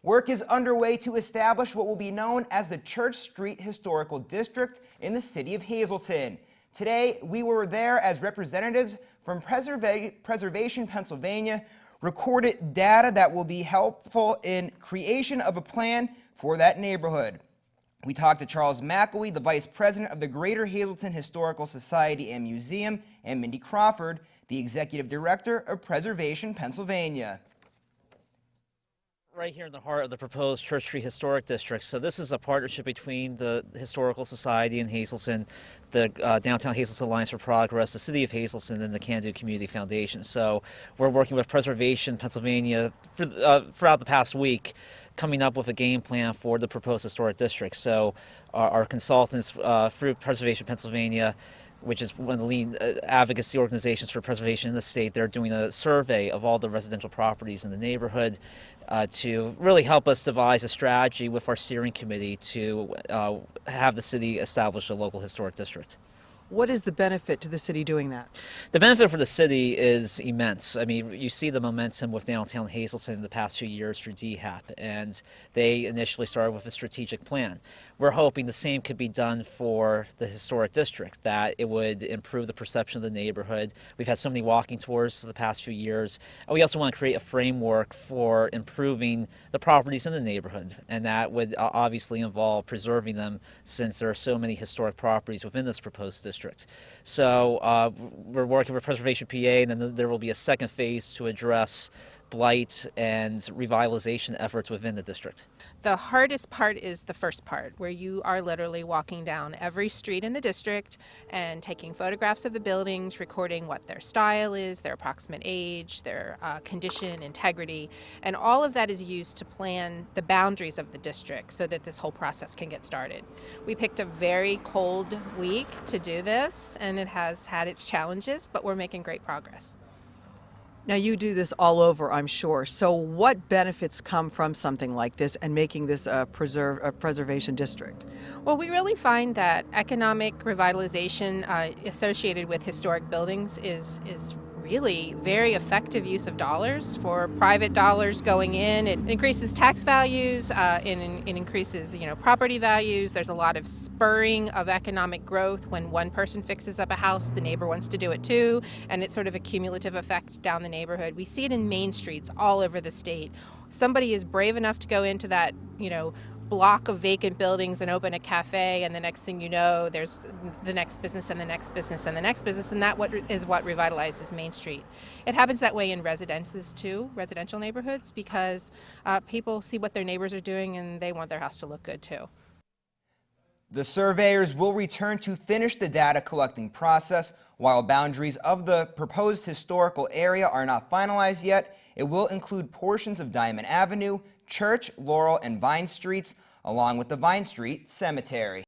Work is underway to establish what will be known as the Church Street Historical District in the city of Hazleton. Today, we were there as representatives from Preservation Pennsylvania recorded data that will be helpful in creation of a plan for that neighborhood. We talked to Charles McElwee, the Vice President of the Greater Hazleton Historical Society and Museum, and Mindy Crawford, the Executive Director of Preservation Pennsylvania. Right here in the heart of the proposed Church Street Historic District. So this is a partnership between the Historical Society in Hazleton, the Downtown Hazleton Alliance for Progress, the City of Hazleton, and the Can-Do Community Foundation. So we're working with Preservation Pennsylvania throughout the past week, coming up with a game plan for the proposed historic district. So our consultants through Preservation Pennsylvania, which is one of the lead advocacy organizations for preservation in the state, they're doing a survey of all the residential properties in the neighborhood to really help us devise a strategy with our steering committee to have the city establish a local historic district. What is the benefit to the city doing that? The benefit for the city is immense. I mean, you see the momentum with downtown Hazleton in the past few years through DHAP, and they initially started with a strategic plan. We're hoping the same could be done for the historic district, that it would improve the perception of the neighborhood. We've had so many walking tours the past few years, and we also want to create a framework for improving the properties in the neighborhood, and that would obviously involve preserving them since there are so many historic properties within this proposed district. So we're working with Preservation PA, and then there will be a second phase to address blight and revitalization efforts within the district. The hardest part is the first part, where you are literally walking down every street in the district and taking photographs of the buildings, recording what their style is, their approximate age, their condition, integrity, and all of that is used to plan the boundaries of the district so that this whole process can get started. We picked a very cold week to do this, and it has had its challenges, but we're making great progress. Now, you do this all over, I'm sure. So what benefits come from something like this and making this a preservation district? Well, we really find that economic revitalization associated with historic buildings is really very effective use of dollars. For private dollars going in, it increases tax values, it increases property values. There's a lot of spurring of economic growth. When one person fixes up a house, the neighbor wants to do it too, and it's sort of a cumulative effect down the neighborhood. We see it in main streets all over the state. Somebody is brave enough to go into that block of vacant buildings and open a cafe, and the next thing you know, there's the next business and the next business and the next business, and that is what revitalizes Main Street. It happens that way in residences too, residential neighborhoods, because people see what their neighbors are doing and they want their house to look good too. The surveyors will return to finish the data collecting process. While boundaries of the proposed historical area are not finalized yet, it will include portions of Diamond Avenue, Church, Laurel, and Vine Streets, along with the Vine Street Cemetery.